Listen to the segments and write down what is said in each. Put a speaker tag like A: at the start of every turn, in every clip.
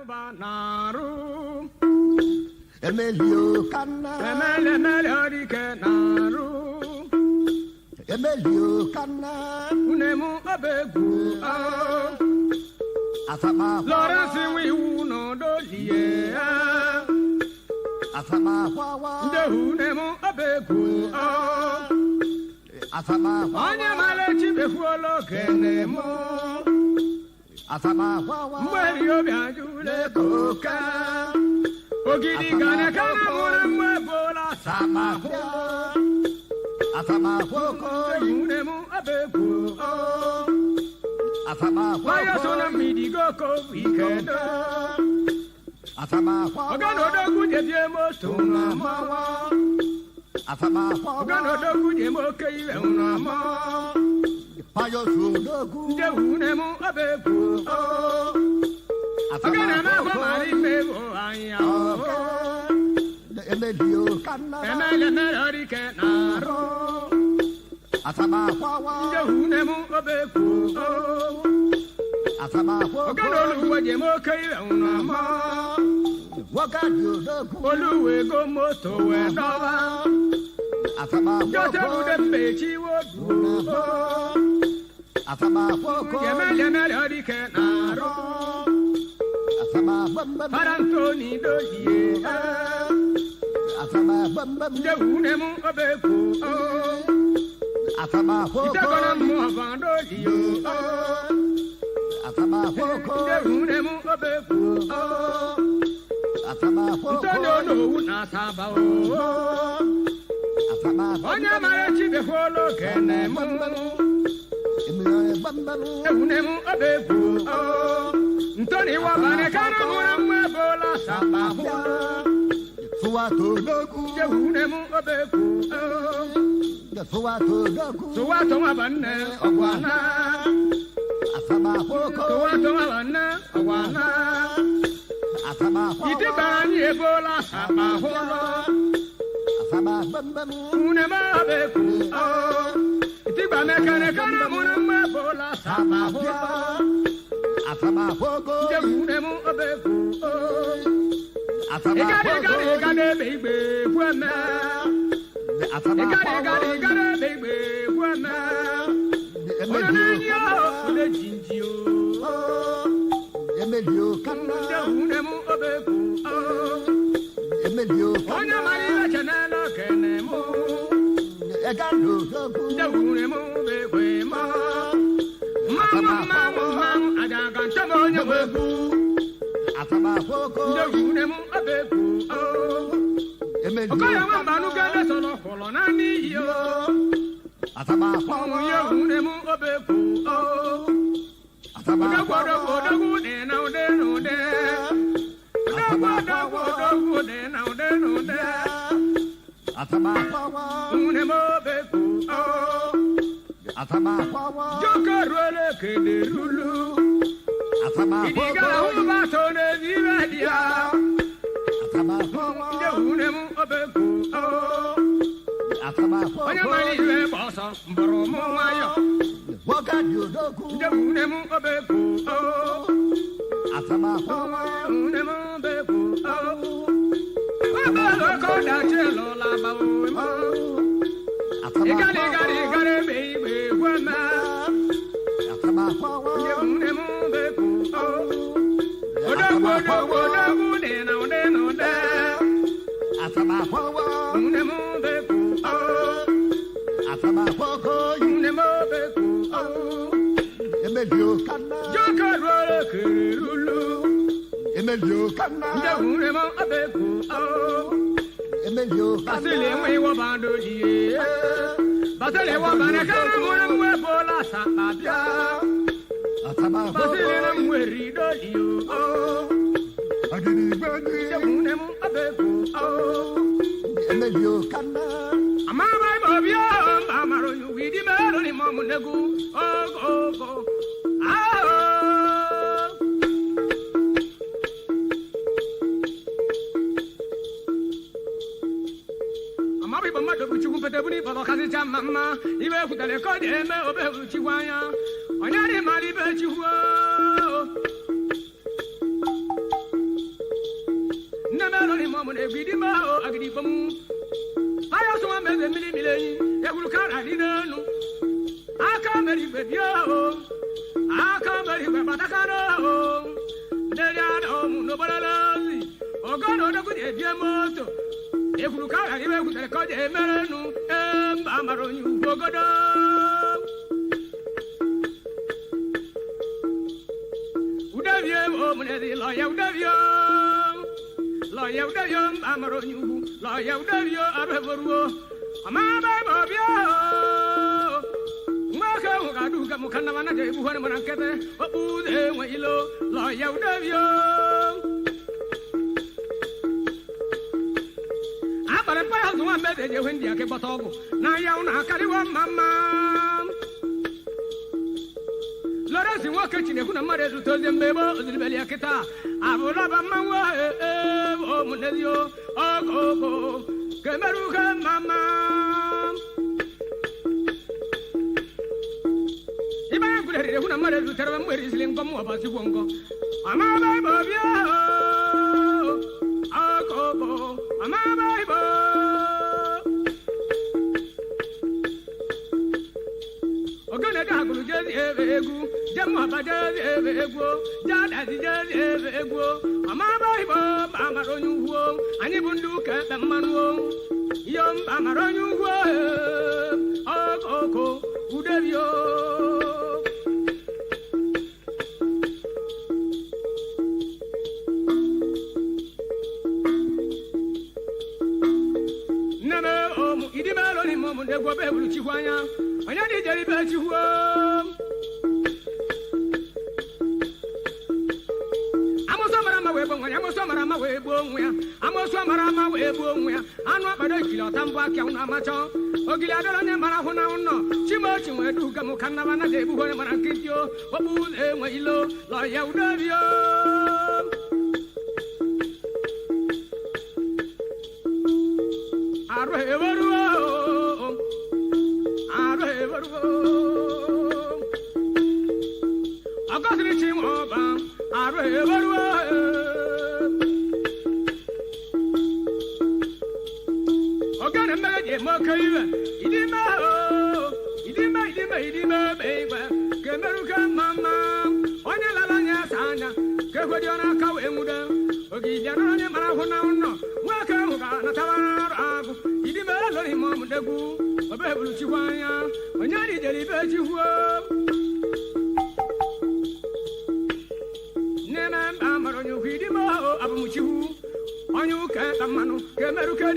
A: Naru
B: Emilio Canna
A: Emele Naru
B: Emilio Canna
A: Unemu Abegu
B: Asama
A: Lawrence we uno dolie
B: Asama Wawa
A: De unemu Abegu
B: Asama
A: Anya Malachi Befuolo Kenemo
B: Asama Wawa
A: Mweli Obiajule Koka Ogidi Gane Kana Muna Mwebola
B: Asama Asama Woko
A: Unemu Abegu
B: Asama
A: Waya Sona Midi Goko Weekend
B: Asama
A: Ogano Dogu Jemo Tuna Mawa
B: Asama
A: Ogano Dogu Jemo Kei Unama
B: Payo Sudogu
A: De Unemu Abegu Ogana Mawa Mari Mebo Aya
B: Emilio Canna
A: Emele Melody Kenaro
B: Asama Wawa
A: De Unemu Abegu
B: Asama
A: Ogano Luwa Jemo Kei Unama
B: Wakadu Dogu
A: Oluwe Go Moto Wedoba
B: Asama
A: Jota Bude Pechi Wodu
B: Asama Woko
A: Emele Melody Kenaro
B: Asama Bamba
A: Parantoni Dolie
B: Asama Bamba
A: De Unemu Abegu
B: Asama Woko
A: Itagona Mwavando Dio
B: Asama Woko
A: De Unemu Abegu
B: Asama Woko
A: Tono no Una Saba
B: Asama
A: Onya Marachi Befolo Kenemo
B: Emilio Bamba
A: De Unemu Abegu Ntoni Wabane Kana Muna Mwebola Saba
B: Suwato Dogu
A: De Unemu Abegu
B: Suwato Dogu
A: Suwato Wabane Ogwana
B: Asama Woko
A: Suwato Wabane Ogwana
B: Asama
A: Iti
B: Woko
A: Bani Ebola Saba Holo
B: Asama Bamba
A: Unema Abegu Iti Bane Kane Kana Muna Mwebola Saba Holo
B: Asama Woko
A: De Unemu Abegu
B: Asama Woko
A: Igade Baby Weme
B: Asama
A: Igade Baby Weme Onanyo Ule Jinjio
B: Emilio
A: De
B: Canna
A: Unemu Abegu
B: Emilio
A: Onya Maria Chanela Kenemo
B: Egando Dogu
A: De Unemu Bewema Mama Ajagan Chamonya Wegu
B: Asama Woko
A: De Unemu Abegu
B: Emilio
A: Okaya Wambanu Gade Solo Kolo Nani Yo
B: Asama
A: Ye
B: Wawa
A: Unemu Abegu
B: Asama
A: Odago
B: Wawa
A: Odago De Na De No De Odago De Na De No De
B: Asama Wawa
A: Unemu Abegu
B: Asama Wawa
A: Joka Rwele Kede Rulu
B: Asama
A: Idiga
B: Woko
A: Uba Tone Vivadia
B: Asama
A: De
B: Wawa
A: Unemu Abegu
B: Asama
A: Onya
B: Woko
A: Mali We Boso Mboromo Mayo
B: Wakadu Dogu
A: De Unemu Abegu
B: Asama Wawa
A: Unemu Abegu Abelu Koda Chelo Laba Uemo
B: Asama
A: Igade Baby Weme
B: Asama Wawa
A: De Unemu Abegu Odago De Na De No De
B: Asama Wawa
A: Unemu Abegu
B: Asama Woko
A: Unemu Abegu
B: Emilio Canna
A: Joka Rwele Kede Rulu
B: Emilio
A: De
B: Canna
A: Unemu Abegu
B: Emilio
A: Basile
B: Canna
A: mwe wabando liye Basile wabane kana mwana mwe bola sababia
B: Asama
A: Basile na
B: Woko
A: mwe rido liyo
B: Adini
A: De
B: Bani
A: unemu abegu
B: Emilio Canna
A: Amama mobio Amaro yuwidi mero ni momu negu Ogo Amabi bama dobu chukumpete buni baba kazi cha mama Iwe kutale kode me obe uchiwanya Onyari mali be chihuo mune vidima o agdi bamu aya so ma me mili mileni e gulu kara dinanu aka meri bedio aka meri be batakano deriano no balalazi ogono do ku e die moto e gulu kara ni be ku tele ko je merenu e mbamaro nyu gogodo udavie o mune di lo ya udavio mbamaro nyu lo ya udavio abevoruo ama ba bobio maka ngadu ga mukana wana de buhone manankete obude wilo lo ya udavio abare pa ya nwa mede je wendi ake botogo na ya una kari wa mama Loresi woke chine kuna mare du toze mbebo zilibeli akita abula ba manwa o munezio ogogo kemeruka mama ibaya gure kuna mare du terwa mweri silen komu abasi bongo amaba bobia ogogo amaba ibo ogene da gulu jezi egu jemu abadezi egu jada jezi egu amaba ibo amaronyu huo ani bundu ke bemanu yom amaronyu huo okoko udebio neme omu idimelo ni momu ndego be bulu chikwanya anya di jeri be chihuo amoso marama we bonwa anu abado kilo tamba kya una macho ogili adolo ne mara huna unno chimo chimo edu gamu kanna bana de bu hone mara kitio obu e ngilo lo ya udavio arwe evaruo akasri chimo ba arwe evaruo Makaiva, idima, baby, Kemeruka mama, on your lalanya sana, Kevodiana Kawemuda, Ogiana Marahuna, welcome, Natavara, idima, Lorimom, the Goo, a Bebu Chiwaya, when you deliver you were. Nena Amaron, you vidimo, Abamuchu, on you can't a manu, Kemeruka.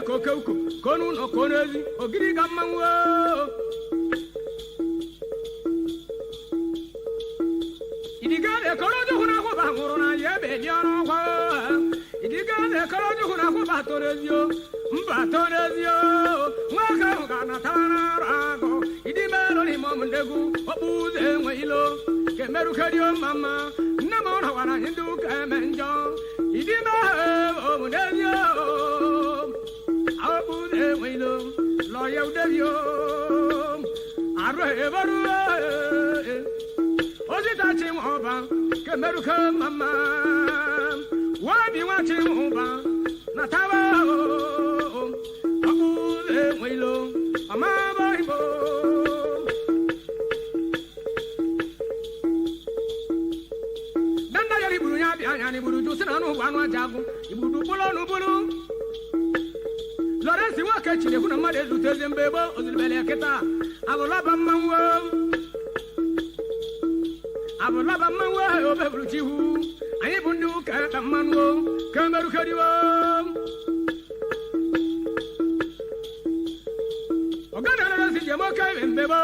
A: Koko konu no konezi ogiri gamanwo idigale korojo huna ko ba ngorona yebe jaro kwa idigale korojo huna ko ba torezio mwaka ngana tana rago idimelo ni momndegu obuze ngwilo kemeru kadio mama namo na wana hindu kemenjo idimelo omndezio lo ya udavio arwe evaru ozita chimoba kemeruka mama wabi wa chimoba natawa abuze mwilo amaba ibo danda yari buru ya bi anya ni buru jusina no wanwa jagu ibudu bulu no bulu Lorenzi wake chine kuna made luteze mbebo ozilibele aketa abolaba manwa obebulu chihu ani bundu ka tamanwo kemeru kadiwo ogana Lorenzi jemo kai mbebo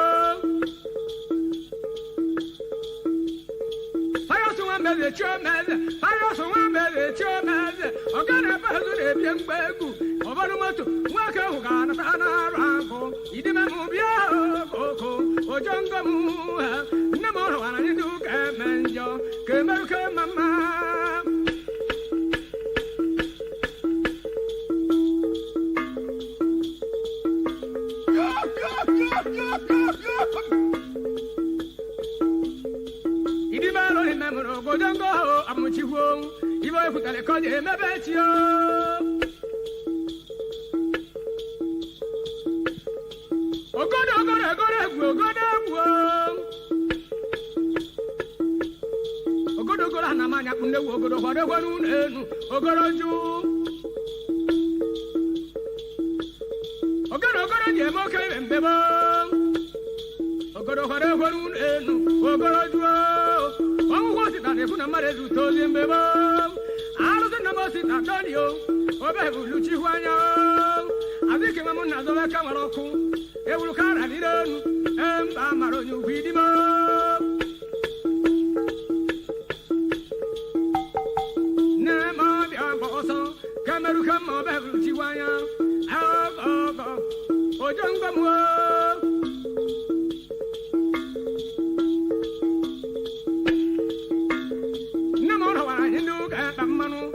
A: mele chomeze ogana bazu de biengbeku obanu moto wake hugana sana ranko idime mubia koko ojongo mu namo wana ndu kemenjo kemeruke mama odango amuchiwo ibo ekutale koje mebetio ogodo na manya kunde ogodo hore gwanu enu ogodo ju ogodo je mo ke mbebo ogodo hore gwanu enu ogodo ju omu wosi ta ne kuna mare zu to mbebo alo na mo si ta donio obe bulu chi hwanya azike mamu na zo ka maroku ewulu kara ni denu emba maro nyu widimo Kameru kama bevu chiwanya ago ojonga mo namoro wa hindu ka tamanu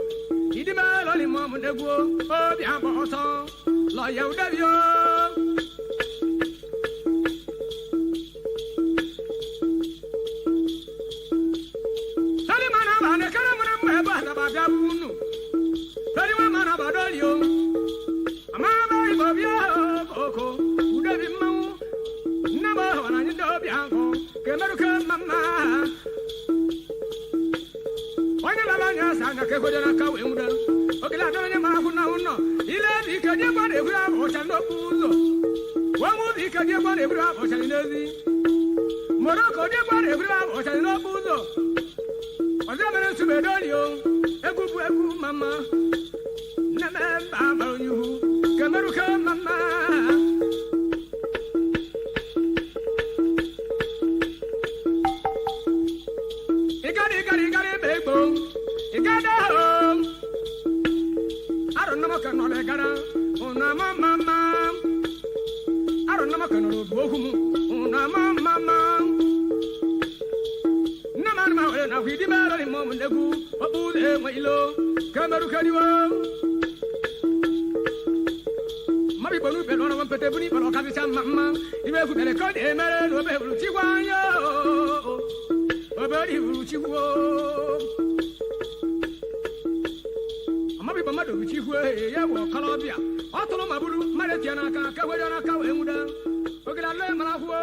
A: idima lo ni mo ndego obi aboso lo yeudavio salimana bane karamuna mba na babunu Tari wa mana badolio, amaba ibobia koko, udebi mau, nabo wana nindo bianco, kemeruke mama. Onya labanya sanga ke kodena kawe muda, okila donya mahuna uno, ile bikaje bade bra bocha no puzo, wamu bikaje bade bra bocha nezi, moroko de bade bra bocha no puzo, ozamene subedolio, egu mama. Mama, you Kameruka mama. Igari, baby. Igada home. I don't know what can all gara. Una mama. I don't know what can all bohum. Una mama. Namama, and I will demand a moment ago. A bull and my low. Kameruka. Bonu pelo na mpete buni pelo kabisa mama ibe ku tele ko de mere no be bulu chiwanyo obedi bulu chiwo amabi bama do chiwo ye wo kalobia otolo mabulu mare tiana ka ka we na ka we muda ogila le mala huo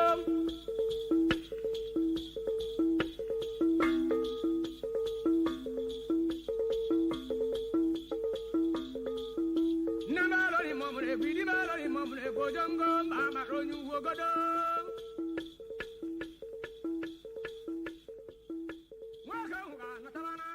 A: Bojongo mama ronyu wogodo Waka huga natabana